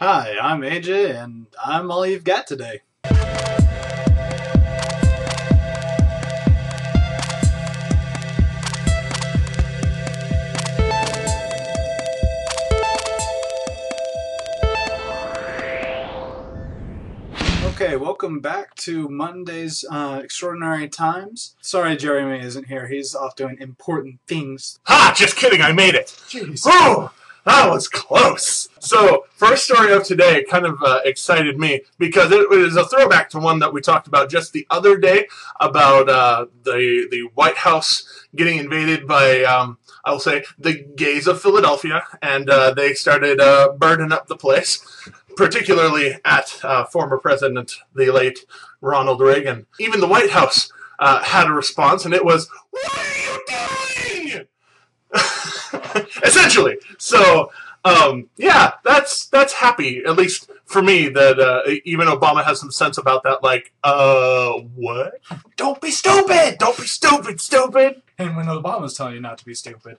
Hi, I'm AJ, and I'm all you've got today. Okay, welcome back to Monday's Extraordinary Times. Sorry Jeremy isn't here. He's off doing important things. Ha! Just kidding, I made it! Jeez. Whew! That was close! So, first story of today kind of excited me because it was a throwback to one that we talked about just the other day about the White House getting invaded by, I'll say, the gays of Philadelphia, and they started burning up the place, particularly at former President, the late Ronald Reagan. Even the White House had a response, and it was, "What are you doing?" Essentially. So, yeah, that's happy, at least for me, that even Obama has some sense about that, like, what? Don't be stupid! Don't be stupid, stupid! And when Obama's telling you not to be stupid.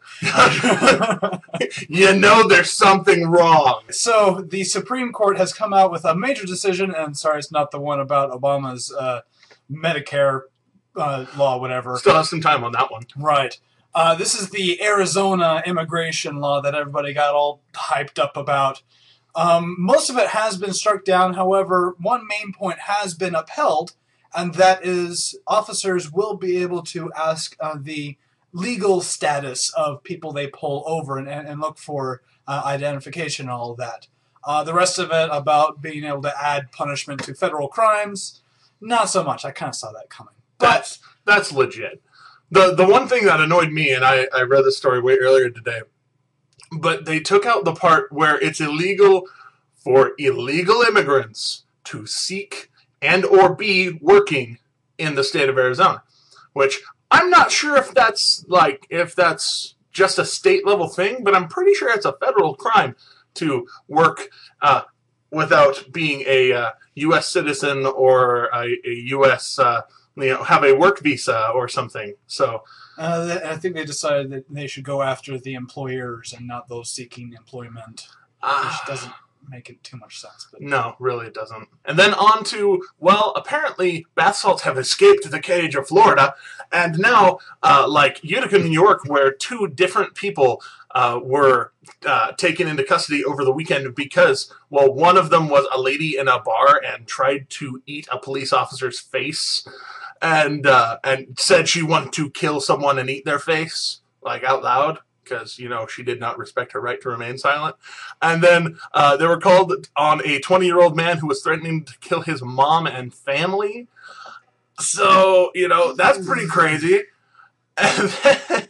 You know there's something wrong. So, the Supreme Court has come out with a major decision, and sorry, it's not the one about Obama's Medicare law, whatever. Still have some time on that one. Right. This is the Arizona immigration law that everybody got all hyped up about. Most of it has been struck down. However, one main point has been upheld, and that is officers will be able to ask the legal status of people they pull over and look for identification and all of that. The rest of it about being able to add punishment to federal crimes, not so much. I kind of saw that coming. That's legit. The one thing that annoyed me, and I read this story way earlier today, but they took out the part where it's illegal for illegal immigrants to seek and or be working in the state of Arizona, which I'm not sure if that's just a state level thing, but I'm pretty sure it's a federal crime to work without being a U.S. citizen or a U.S. Have a work visa or something. So I think they decided that they should go after the employers and not those seeking employment, which doesn't make it too much sense. But. No, really it doesn't. And then on to, well, apparently bath salts have escaped the cage of Florida, and now, like Utica, New York, where two different people were taken into custody over the weekend because, well, one of them was a lady in a bar and tried to eat a police officer's face. And said she wanted to kill someone and eat their face, like out loud, because, you know, she did not respect her right to remain silent. And then they were called on a 20-year-old man who was threatening to kill his mom and family. So, you know, that's pretty crazy. And then,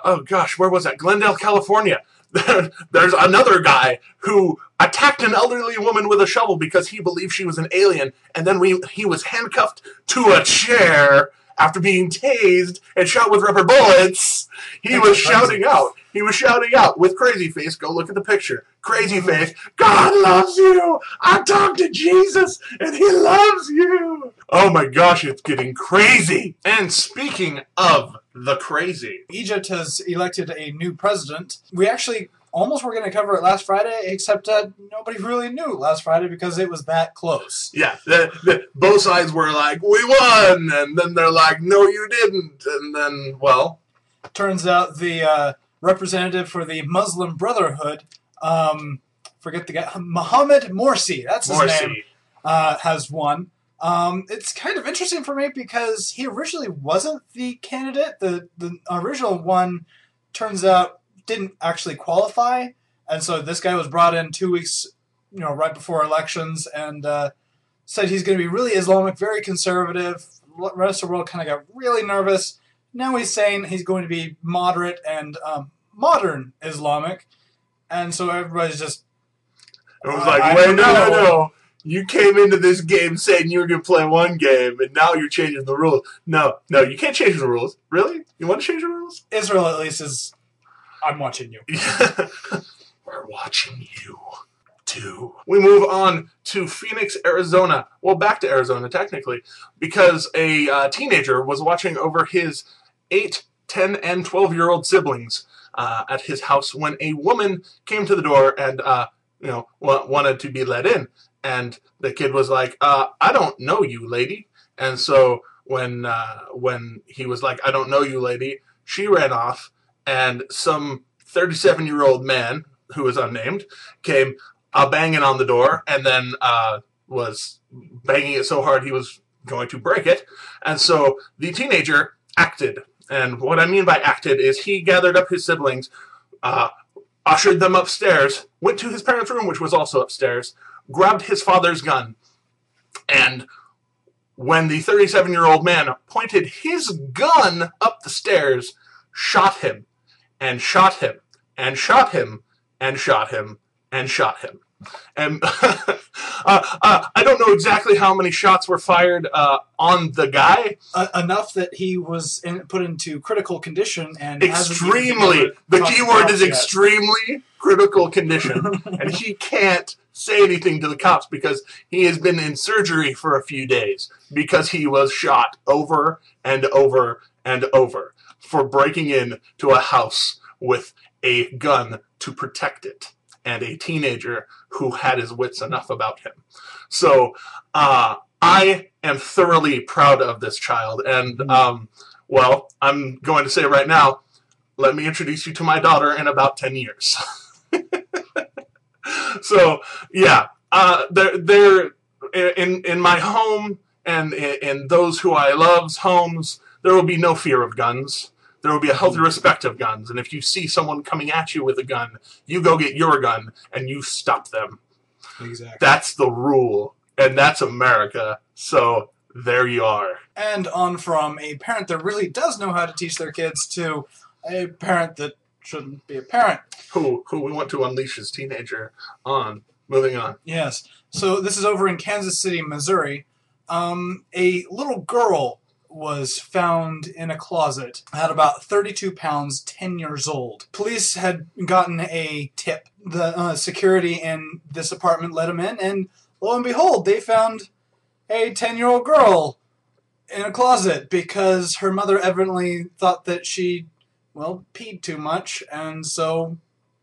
oh gosh, where was that? Glendale, California. There's another guy who attacked an elderly woman with a shovel because he believed she was an alien, and then he was handcuffed to a chair after being tased and shot with rubber bullets. He was shouting out. He was shouting out with Crazy Face. Go look at the picture. Crazy Face, God loves you. I talked to Jesus, and he loves you. Oh my gosh, it's getting crazy. And speaking of the crazy, Egypt has elected a new president. We actually almost were going to cover it last Friday, except nobody really knew last Friday because it was that close. Yeah, both sides were like, we won, and then they're like, no, you didn't, and then, well. Turns out the representative for the Muslim Brotherhood, forget the guy, Mohammed Morsi, that's his name, has won. It's kind of interesting for me because he originally wasn't the candidate. The original one, turns out, didn't actually qualify, and so this guy was brought in 2 weeks, right before elections, and said he's going to be really Islamic, very conservative. The rest of the world kind of got really nervous. Now he's saying he's going to be moderate and modern Islamic, and so everybody's just. It was like, wait, no. You came into this game saying you were going to play one game, and now you're changing the rules. No, you can't change the rules. Really? You want to change the rules? Israel, at least, is. I'm watching you. We're watching you, too. We move on to Phoenix, Arizona. Well, back to Arizona, technically, because a teenager was watching over his 8, 10, and 12-year-old siblings at his house when a woman came to the door and wanted to be let in. And the kid was like, I don't know you, lady. And so when he was like, I don't know you, lady, she ran off, and some 37-year-old man, who was unnamed, came banging on the door, and then was banging it so hard he was going to break it. And so the teenager acted. And what I mean by acted is he gathered up his siblings, ushered them upstairs, went to his parents' room, which was also upstairs, grabbed his father's gun, and when the 37-year-old man pointed his gun up the stairs, shot him, and shot him, and shot him, and shot him, and shot him. And I don't know exactly how many shots were fired on the guy. Enough that he was put into critical condition. And extremely. The key word is extremely critical condition. And he can't say anything to the cops because he has been in surgery for a few days because he was shot over and over and over for breaking into a house with a gun to protect it, and a teenager who had his wits enough about him. So I am thoroughly proud of this child. And, well, I'm going to say right now, let me introduce you to my daughter in about 10 years. So, yeah, they're in my home and in those who I love's homes, there will be no fear of guns. There will be a healthy respect of guns. And if you see someone coming at you with a gun, you go get your gun and you stop them. Exactly. That's the rule. And that's America. So there you are. And on from a parent that really does know how to teach their kids to a parent that shouldn't be a parent. Who we want to unleash his teenager on. Moving on. Yes. So this is over in Kansas City, Missouri. A little girl was found in a closet at about 32 pounds, 10 years old. Police had gotten a tip. The security in this apartment let them in, and lo and behold, they found a 10-year-old girl in a closet because her mother evidently thought that she, well, peed too much, and so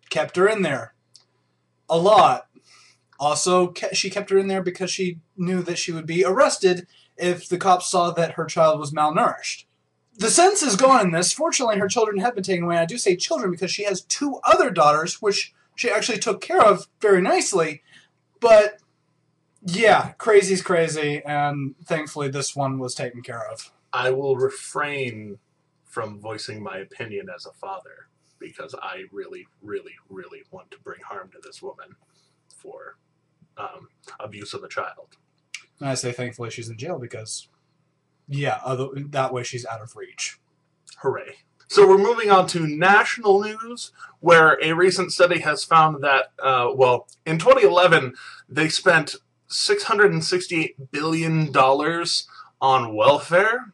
kept her in there. A lot. Also, she kept her in there because she knew that she would be arrested if the cops saw that her child was malnourished. The sense is gone in this. Fortunately, her children have been taken away. I do say children because she has 2 other daughters, which she actually took care of very nicely. But, yeah, crazy's crazy, and thankfully this one was taken care of. I will refrain from voicing my opinion as a father because I really, really, really want to bring harm to this woman for abuse of a child. And I say thankfully she's in jail because, yeah, that way she's out of reach. Hooray. So we're moving on to national news, where a recent study has found that, in 2011, they spent $668 billion on welfare,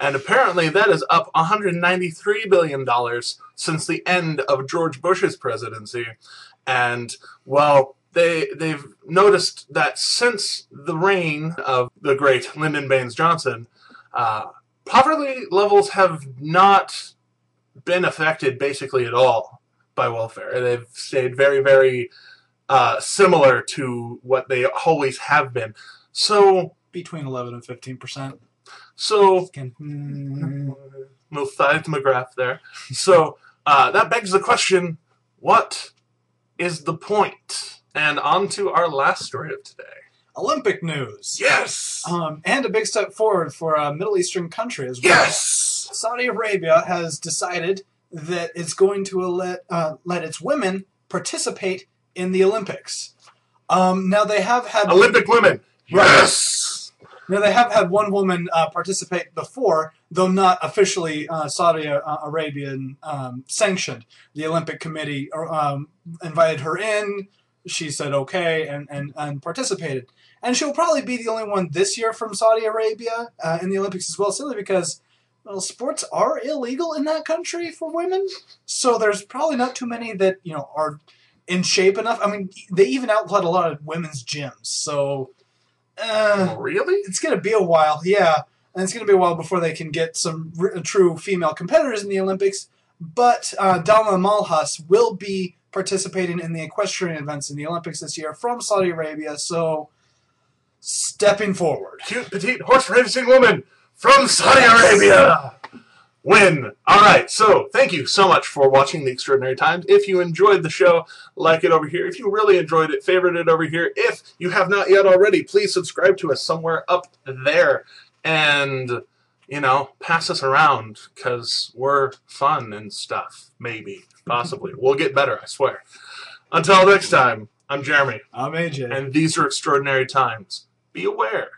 and apparently that is up $193 billion since the end of George Bush's presidency. And, well, they've noticed that since the reign of the great Lyndon Baines Johnson, poverty levels have not been affected basically at all by welfare. They've stayed very, very similar to what they always have been. So between 11 and 15%. So little seismograph there. So that begs the question: what is the point? And on to our last story of today. Olympic news. Yes! And a big step forward for a Middle Eastern country as well. Yes! Saudi Arabia has decided that it's going to let its women participate in the Olympics. Now they have had... Olympic women! Yes! Now they have had one woman participate before, though not officially Saudi Arabian sanctioned. The Olympic Committee invited her in. She said okay and participated. And she'll probably be the only one this year from Saudi Arabia in the Olympics as well, simply because, well, sports are illegal in that country for women. So there's probably not too many that, are in shape enough. I mean, they even outlawed a lot of women's gyms. So, really? It's going to be a while, yeah. And it's going to be a while before they can get some true female competitors in the Olympics. But Dalma Malhas will be participating in the equestrian events in the Olympics this year from Saudi Arabia. So, stepping forward. Cute, petite, horse racing woman from Saudi Arabia. Win. All right, so thank you so much for watching The Extraordinary Times. If you enjoyed the show, like it over here. If you really enjoyed it, favorite it over here. If you have not yet already, please subscribe to us somewhere up there. And, you know, pass us around, because we're fun and stuff. Maybe. Possibly. We'll get better, I swear. Until next time, I'm Jeremy. I'm AJ. And these are Extraordinary Times. Be aware.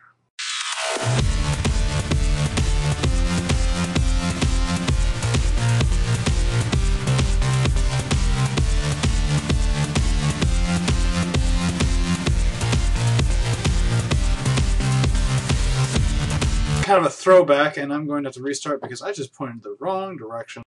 Kind of a throwback, and I'm going to have to restart because I just pointed the wrong direction.